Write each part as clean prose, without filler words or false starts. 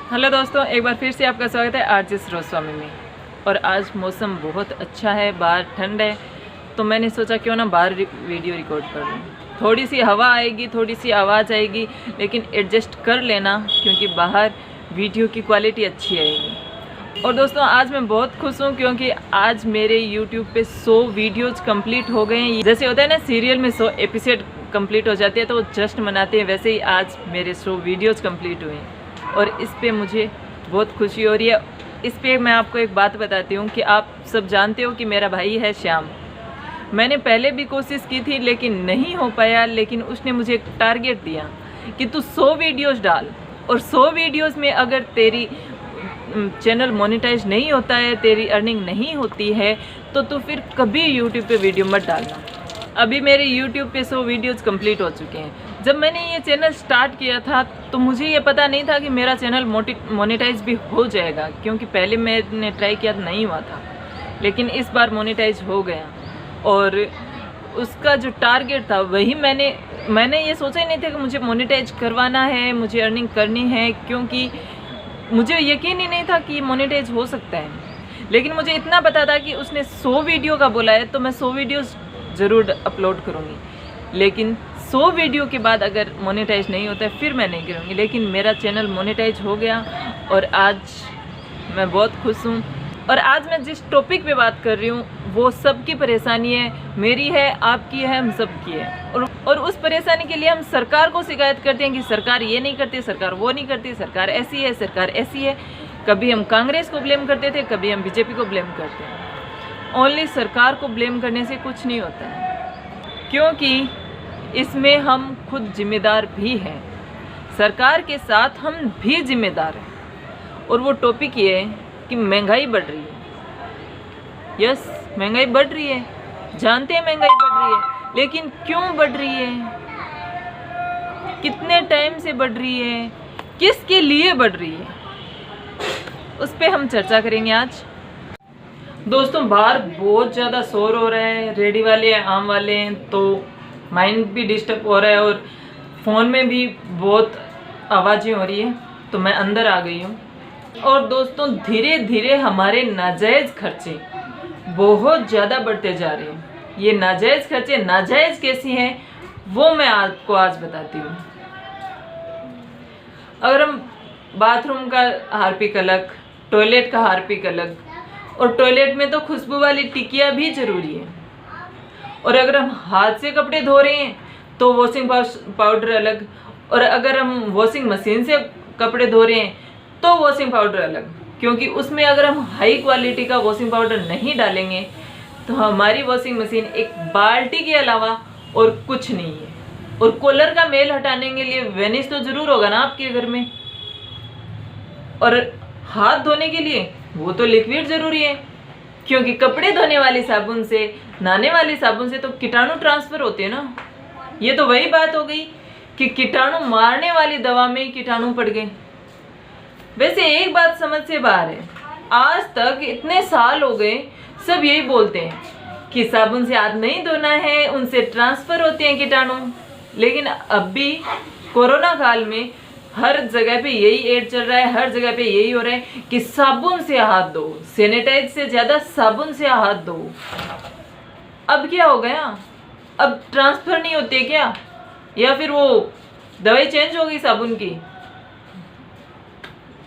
Hello दोस्तों, एक बार फिर से आपका स्वागत है आरजे सरोस्वामी में। और आज मौसम बहुत अच्छा है, बाहर ठंड है, तो मैंने सोचा क्यों ना बाहर वीडियो रिकॉर्ड कर लूँ। थोड़ी सी हवा आएगी, थोड़ी सी आवाज़ आएगी, लेकिन एडजस्ट कर लेना क्योंकि बाहर वीडियो की क्वालिटी अच्छी आएगी। और दोस्तों आज मैं बहुत खुश हूँ क्योंकि आज मेरे यूट्यूब पे 100 वीडियोज़ कंप्लीट हो गए हैं। जैसे होता है ना सीरियल में 100 एपिसोड कंप्लीट हो जाते हैं तो वो जश्न मनाते हैं, वैसे ही आज मेरे 100 वीडियोज़ कंप्लीट हुए हैं और इस पे मुझे बहुत खुशी हो रही है। इस पे मैं आपको एक बात बताती हूँ कि आप सब जानते हो कि मेरा भाई है श्याम। मैंने पहले भी कोशिश की थी लेकिन नहीं हो पाया, लेकिन उसने मुझे एक टारगेट दिया कि तू 100 वीडियोज़ डाल, और 100 वीडियोज़ में अगर तेरी चैनल मोनेटाइज नहीं होता है, तेरी अर्निंग नहीं होती है, तो तू फिर कभी यूट्यूब पे वीडियो मत डालना। अभी मेरे यूट्यूब पे 100 वीडियोज़ कंप्लीट हो चुके हैं। जब मैंने ये चैनल स्टार्ट किया था तो मुझे ये पता नहीं था कि मेरा चैनल मोनेटाइज भी हो जाएगा, क्योंकि पहले मैंने ट्राई किया तो नहीं हुआ था, लेकिन इस बार मोनेटाइज हो गया। और उसका जो टारगेट था वही मैंने ये सोचा ही नहीं था कि मुझे मोनेटाइज करवाना है, मुझे अर्निंग करनी है, क्योंकि मुझे यकीन ही नहीं था कि मोनेटाइज हो सकता है। लेकिन मुझे इतना पता था कि उसने 100 वीडियो का बोला है तो मैं 100 वीडियोज़ ज़रूर अपलोड करूँगी। लेकिन 100 वीडियो के बाद अगर मोनेटाइज नहीं होता है फिर मैं नहीं करूँगी। लेकिन मेरा चैनल मोनेटाइज हो गया और आज मैं बहुत खुश हूँ। और आज मैं जिस टॉपिक पे बात कर रही हूँ वो सबकी परेशानी है, मेरी है, आपकी है, हम सब की है। और उस परेशानी के लिए हम सरकार को शिकायत करते हैं कि सरकार ये नहीं करती, सरकार वो नहीं करती, सरकार ऐसी है, सरकार ऐसी है। कभी हम कांग्रेस को ब्लेम करते थे, कभी हम बीजेपी को ब्लेम करते हैं। ओनली सरकार को ब्लेम करने से कुछ नहीं होता है, क्योंकि इसमें हम खुद जिम्मेदार भी हैं। सरकार के साथ हम भी जिम्मेदार हैं। और वो टॉपिक ये है कि महंगाई बढ़ रही है। यस, महंगाई बढ़ रही है, जानते हैं महंगाई बढ़ रही है, लेकिन क्यों बढ़ रही है, कितने टाइम से बढ़ रही है, किसके लिए बढ़ रही है, उस पर हम चर्चा करेंगे आज। दोस्तों बाहर बहुत ज़्यादा शोर हो रहा है, रेडी वाले हैं, आम वाले हैं, तो माइंड भी डिस्टर्ब हो रहा है और फ़ोन में भी बहुत आवाज़ें हो रही है, तो मैं अंदर आ गई हूँ। और दोस्तों धीरे धीरे हमारे नाजायज़ खर्चे बहुत ज़्यादा बढ़ते जा रहे हैं। ये नाजायज़ खर्चे नाजायज़ कैसी हैं वो मैं आपको आज बताती हूँ। अगर हम बाथरूम का हार्पिक अलग, टॉयलेट का हार्पिक अलग, और टॉयलेट में तो खुशबू वाली टिकिया भी ज़रूरी है। और अगर हम हाथ से कपड़े धो रहे हैं तो वॉशिंग पाउडर अलग, और अगर हम वॉशिंग मशीन से कपड़े धो रहे हैं तो वॉशिंग पाउडर अलग, क्योंकि उसमें अगर हम हाई क्वालिटी का वॉशिंग पाउडर नहीं डालेंगे तो हमारी वॉशिंग मशीन एक बाल्टी के अलावा और कुछ नहीं है। और कॉलर का मेल हटाने के लिए वेनिस तो ज़रूर होगा ना आपके घर में, और हाथ धोने के लिए वो तो लिक्विड ज़रूरी है, क्योंकि कपड़े धोने वाली साबुन से, नहाने वाली साबुन से तो कीटाणु ट्रांसफ़र होते हैं ना। ये तो वही बात हो गई कि कीटाणु मारने वाली दवा में कीटाणु पड़ गए। वैसे एक बात समझ से बाहर है, आज तक इतने साल हो गए सब यही बोलते हैं कि साबुन से हाथ नहीं धोना है, उनसे ट्रांसफ़र होते हैं कीटाणु। लेकिन अब भी कोरोना काल में हर जगह पे यही एड चल रहा है, हर जगह पे यही हो रहा है कि साबुन से हाथ धो, सैनिटाइज से ज़्यादा साबुन से हाथ धो। अब क्या हो गया, अब ट्रांसफ़र नहीं होते क्या, या फिर वो दवाई चेंज हो गई साबुन की?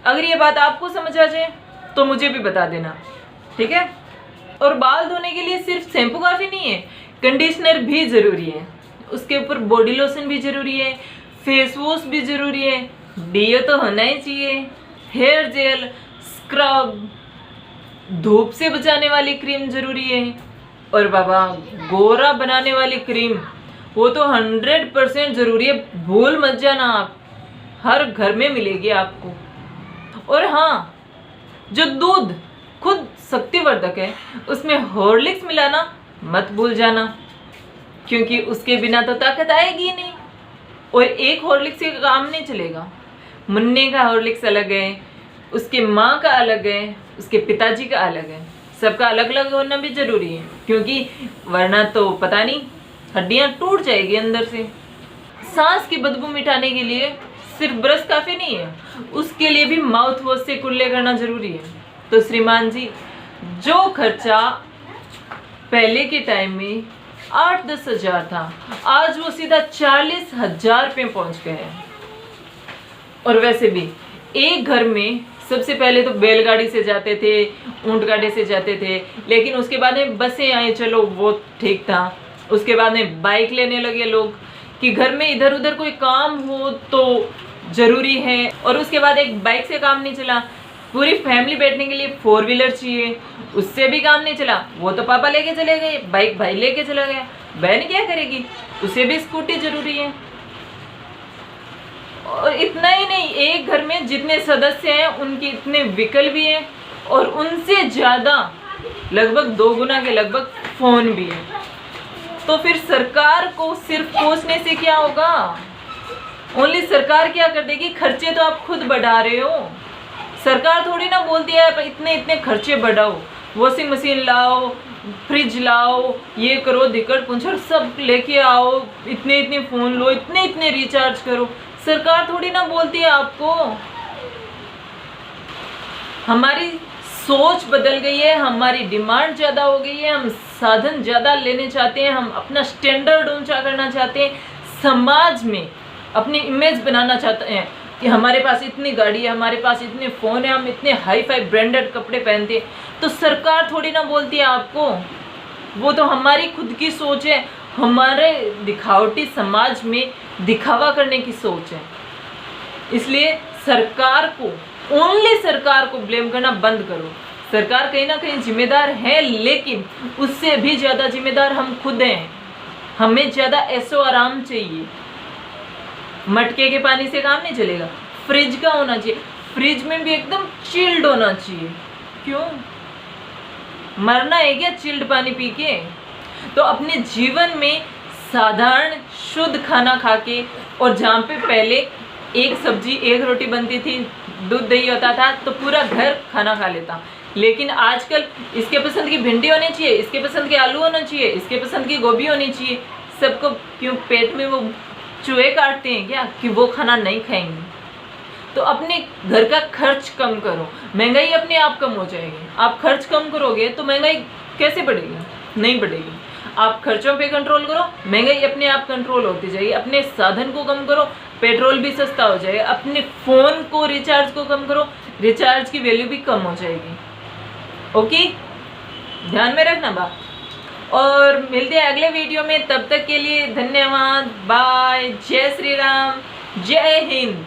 अगर ये बात आपको समझ आ जाए तो मुझे भी बता देना, ठीक है। और बाल धोने के लिए सिर्फ शैम्पू काफ़ी नहीं है, कंडीशनर भी ज़रूरी है, उसके ऊपर बॉडी लोशन भी ज़रूरी है, फेस वॉश भी ज़रूरी है, डियो तो होना ही चाहिए, हेयर जेल, स्क्रब, धूप से बचाने वाली क्रीम ज़रूरी है, और बाबा गोरा बनाने वाली क्रीम वो तो 100% ज़रूरी है, भूल मत जाना आप, हर घर में मिलेगी आपको। और हाँ, जो दूध खुद शक्तिवर्धक है उसमें हॉर्लिक्स मिलाना मत भूल जाना, क्योंकि उसके बिना तो ताकत आएगी ही नहीं। और एक हॉर्लिक्स से काम नहीं चलेगा, मुन्ने का हॉर्लिक्स अलग है, उसके माँ का अलग है, उसके पिताजी का अलग है, सबका अलग अलग होना भी ज़रूरी है, क्योंकि वरना तो पता नहीं हड्डियाँ टूट जाएगी अंदर से। सांस की बदबू मिटाने के लिए सिर्फ ब्रश काफ़ी नहीं है, उसके लिए भी माउथ वॉश से कुल्ले करना ज़रूरी है। तो श्रीमान जी, जो खर्चा पहले के टाइम में 8-10 हज़ार था, आज वो सीधा 40,000 पे पहुंच गए हैं। और वैसे भी एक घर में सबसे पहले तो बैलगाड़ी से जाते थे, ऊंट गाड़ी से जाते थे, लेकिन उसके बाद में बसें आई, चलो वो ठीक था। उसके बाद में बाइक लेने लगे लोग कि घर में इधर उधर कोई काम हो तो ज़रूरी है। और उसके बाद एक बाइक से काम नहीं चला, पूरी फैमिली बैठने के लिए 4 व्हीलर चाहिए, उससे भी काम नहीं चला, वो तो पापा लेके चले गए, बाइक भाई लेके चला गया, बहन क्या करेगी, उसे भी स्कूटी ज़रूरी है। और इतना ही नहीं, एक घर में जितने सदस्य हैं उनके इतने व्हीकल भी हैं, और उनसे ज़्यादा लगभग 2 गुना के लगभग फ़ोन भी है। तो फिर सरकार को सिर्फ कोसने से क्या होगा? ओनली सरकार क्या कर देगी? खर्चे तो आप खुद बढ़ा रहे हो। सरकार थोड़ी ना बोलती है इतने इतने खर्चे बढ़ाओ, वॉशिंग मशीन लाओ, फ्रिज लाओ, ये करो, दिक्कत पुंछड़ सब लेके आओ, इतने इतने फ़ोन लो, इतने इतने रिचार्ज करो। सरकार थोड़ी ना बोलती है आपको। हमारी सोच बदल गई है, हमारी डिमांड ज़्यादा हो गई है, हम साधन ज़्यादा लेने चाहते हैं, हम अपना स्टैंडर्ड ऊंचा करना चाहते हैं, समाज में अपनी इमेज बनाना चाहते हैं कि हमारे पास इतनी गाड़ी है, हमारे पास इतने फ़ोन है, हम इतने हाई फाई ब्रांडेड कपड़े पहनते हैं। तो सरकार थोड़ी ना बोलती है आपको, वो तो हमारी खुद की सोच है, हमारे दिखावटी समाज में दिखावा करने की सोच है। इसलिए सरकार को, ओनली सरकार को ब्लेम करना बंद करो। सरकार कहीं ना कहीं जिम्मेदार है, लेकिन उससे भी ज़्यादा जिम्मेदार हम खुद हैं। हमें ज़्यादा ऐशो आराम चाहिए। मटके के पानी से काम नहीं चलेगा, फ्रिज का होना चाहिए, फ्रिज में भी एकदम चिल्ड होना चाहिए। क्यों मरना है क्या चिल्ड पानी पी के? तो अपने जीवन में साधारण शुद्ध खाना खा के, और जहाँ पे पहले एक सब्जी एक रोटी बनती थी, दूध दही होता था, तो पूरा घर खाना खा लेता। लेकिन आजकल इसके पसंद की भिंडी होनी चाहिए, इसके पसंद के आलू होना चाहिए, इसके पसंद की गोभी होनी चाहिए। सबको क्यों? पेट में वो चूहे काटते हैं क्या कि वो खाना नहीं खाएंगे? तो अपने घर का खर्च कम करो, महंगाई अपने आप कम हो जाएगी। आप खर्च कम करोगे तो महंगाई कैसे बढ़ेगी? नहीं बढ़ेगी। आप खर्चों पे कंट्रोल करो, महंगाई अपने आप कंट्रोल होती जाएगी। अपने साधन को कम करो, पेट्रोल भी सस्ता हो जाएगा। अपने फ़ोन को रिचार्ज को कम करो, रिचार्ज की वैल्यू भी कम हो जाएगी। ओके, ध्यान में रखना बात। और मिलते हैं अगले वीडियो में, तब तक के लिए धन्यवाद, बाय, जय श्री राम, जय हिंद।